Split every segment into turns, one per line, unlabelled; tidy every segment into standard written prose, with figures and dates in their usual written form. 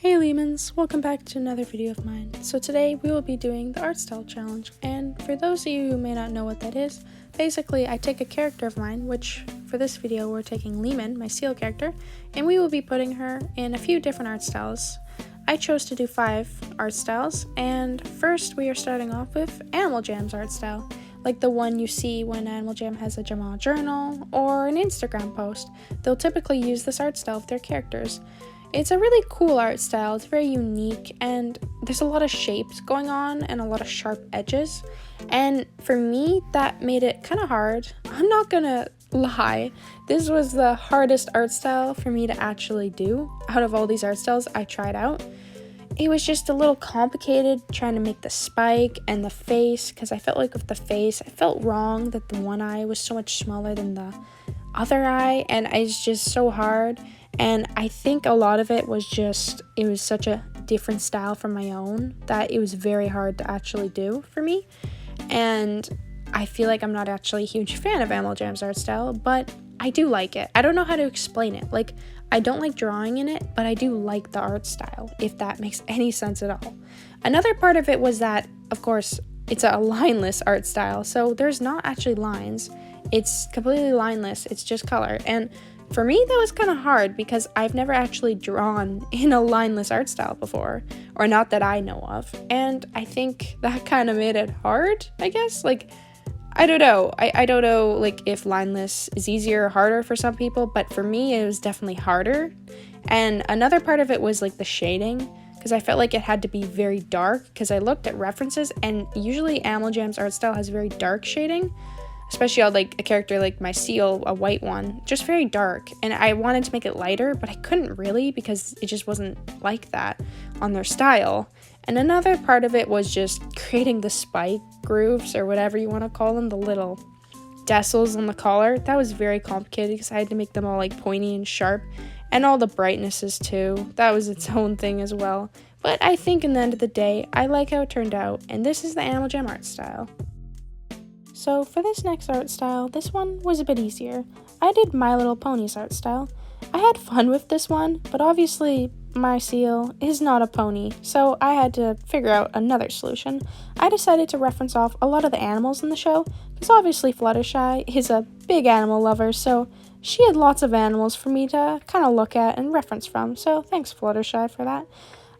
Hey Leamons, welcome back to another video of mine. So today we will be doing the art style challenge, and for those of you who may not know what that is, basically I take a character of mine, which for this video we're taking Leamon, my seal character, and we will be putting her in a few different art styles. I chose to do 5 art styles, and first we are starting off with Animal Jam's art style, like the one you see when Animal Jam has a Jamal journal or an Instagram post. They'll typically use this art style with their characters. It's a really cool art style, it's very unique, and there's a lot of shapes going on and a lot of sharp edges, and for me that made it kind of hard. I'm not gonna lie, this was the hardest art style for me to actually do out of all these art styles I tried out. It was just a little complicated trying to make the spike and the face, because I felt like with the face, I felt wrong that the one eye was so much smaller than the other eye, and it's just so hard. And I think a lot of it was just, it was such a different style from my own that it was very hard to actually do for me. And I feel like I'm not actually a huge fan of Animal Jam's art style, but I do like it. I don't know how to explain it. Like, I don't like drawing in it, but I do like the art style, if that makes any sense at all. Another part of it was that, of course, it's a lineless art style, so there's not actually lines. It's completely lineless, it's just color. And for me, that was kind of hard because I've never actually drawn in a lineless art style before, or not that I know of, and I think that kind of made it hard, I guess. Like, I don't know. I don't know, like, if lineless is easier or harder for some people, but for me, it was definitely harder. And another part of it was, like, the shading, because I felt like it had to be very dark, because I looked at references, and usually Animal Jam's art style has very dark shading, especially on, like, a character like my seal, a white one, just very dark. And I wanted to make it lighter, but I couldn't really because it just wasn't like that on their style. And another part of it was just creating the spike grooves, or whatever you want to call them, the little decils on the collar. That was very complicated because I had to make them all, like, pointy and sharp, and all the brightnesses too. That was its own thing as well. But I think in the end of the day, I like how it turned out, and this is the Animal Jam art style. So for this next art style, this one was a bit easier. I did My Little Ponies art style. I had fun with this one, but obviously my seal is not a pony, so I had to figure out another solution. I decided to reference off a lot of the animals in the show, because obviously Fluttershy is a big animal lover, so she had lots of animals for me to kind of look at and reference from, so thanks Fluttershy for that.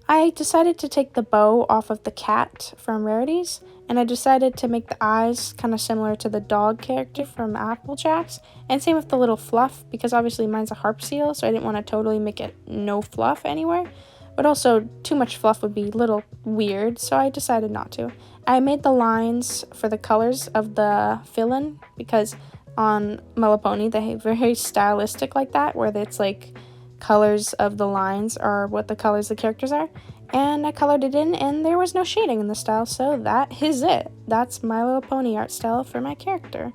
I decided to take the bow off of the cat from Rarities, and I decided to make the eyes kind of similar to the dog character from Applejacks, and same with the little fluff, because obviously mine's a harp seal, so I didn't want to totally make it no fluff anywhere, but also too much fluff would be a little weird, so I decided not to. I made the lines for the colors of the fill-in, because on My Little Pony they have very stylistic like that, where it's like colors of the lines are what the colors the characters are, and I colored it in, and there was no shading in the style, so that is it. That's My Little Pony art style for my character.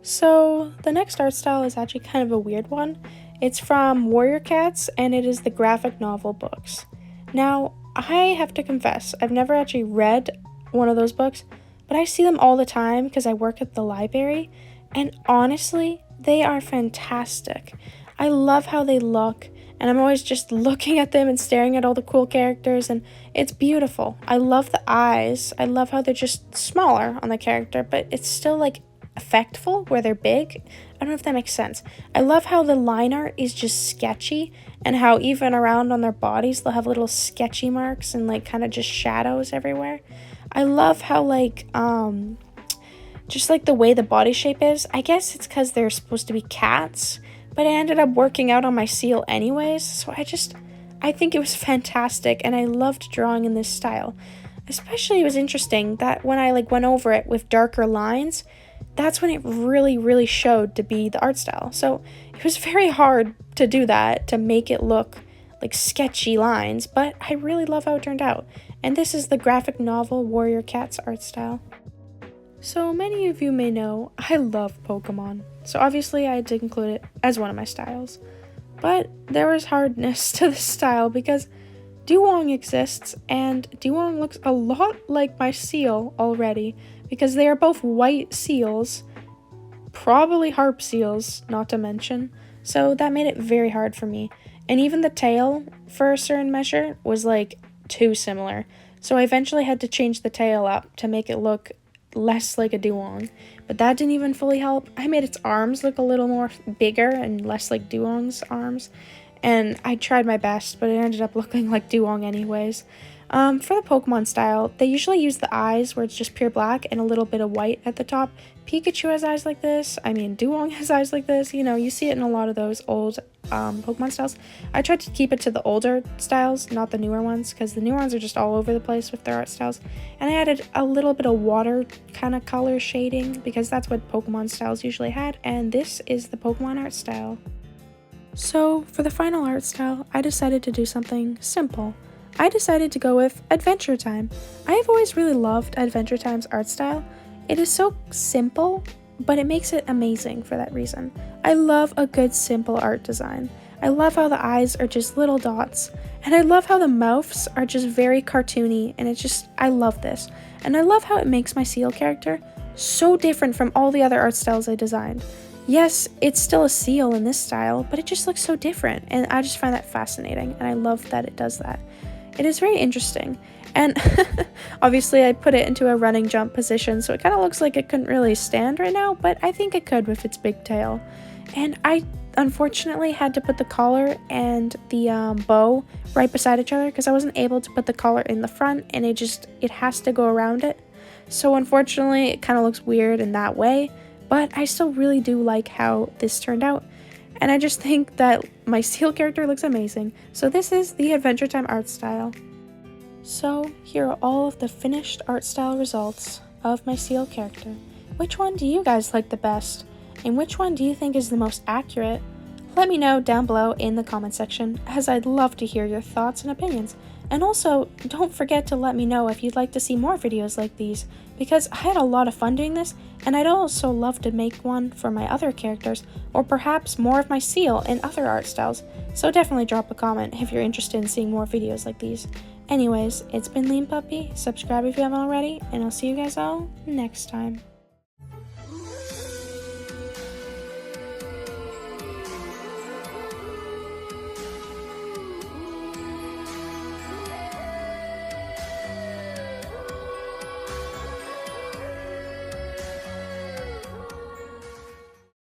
So the next art style is actually kind of a weird one. It's from Warrior Cats, and it is the graphic novel books. Now, I have to confess, I've never actually read one of those books, but I see them all the time because I work at the library, and honestly, they are fantastic. I love how they look, and I'm always just looking at them and staring at all the cool characters, and it's beautiful. I love the eyes. I love how they're just smaller on the character, but it's still, like, effectful where they're big. I don't know if that makes sense. I love how the line art is just sketchy, and how even around on their bodies they'll have little sketchy marks and, like, kind of just shadows everywhere. I love how, like, just, like, the way the body shape is. I guess it's because they're supposed to be cats, but I ended up working out on my seal anyways, so I think it was fantastic, and I loved drawing in this style. Especially it was interesting that when I, like, went over it with darker lines, that's when it really, really showed to be the art style. So it was very hard to do that, to make it look like sketchy lines, but I really love how it turned out. And this is the graphic novel Warrior Cats art style. So many of you may know I love Pokemon, so obviously I had to include it as one of my styles. But there was hardness to this style because Dewong exists, and Dewong looks a lot like my seal already, because they are both white seals, probably harp seals, not to mention, so that made it very hard for me. And even the tail, for a certain measure, was like too similar. So I eventually had to change the tail up to make it look less like a dugong. But that didn't even fully help. I made its arms look a little more bigger and less like dugong's arms. And I tried my best, but it ended up looking like dugong anyways. For the Pokemon style, they usually use the eyes where it's just pure black and a little bit of white at the top. Pikachu has eyes like this. I mean, Dugong has eyes like this. You know, you see it in a lot of those old Pokemon styles. I tried to keep it to the older styles, not the newer ones, because the newer ones are just all over the place with their art styles. And I added a little bit of water kind of color shading, because that's what Pokemon styles usually had. And this is the Pokemon art style. So, for the final art style, I decided to do something simple. I decided to go with Adventure Time. I have always really loved Adventure Time's art style. It is so simple, but it makes it amazing for that reason. I love a good simple art design. I love how the eyes are just little dots, and I love how the mouths are just very cartoony, and I love this. And I love how it makes my seal character so different from all the other art styles I designed. Yes, it's still a seal in this style, but it just looks so different, and I just find that fascinating, and I love that it does that. It is very interesting, and obviously I put it into a running jump position, so it kind of looks like it couldn't really stand right now, but I think it could with its big tail. And I unfortunately had to put the collar and the bow right beside each other because I wasn't able to put the collar in the front, and it has to go around it. So unfortunately it kind of looks weird in that way, but I still really do like how this turned out. And I just think that my seal character looks amazing. So this is the Adventure Time art style. So here are all of the finished art style results of my seal character. Which one do you guys like the best? And which one do you think is the most accurate? Let me know down below in the comment section, as I'd love to hear your thoughts and opinions. And also, don't forget to let me know if you'd like to see more videos like these, because I had a lot of fun doing this, and I'd also love to make one for my other characters, or perhaps more of my seal and other art styles, so definitely drop a comment if you're interested in seeing more videos like these. Anyways, it's been Lean Puppy, subscribe if you haven't already, and I'll see you guys all next time.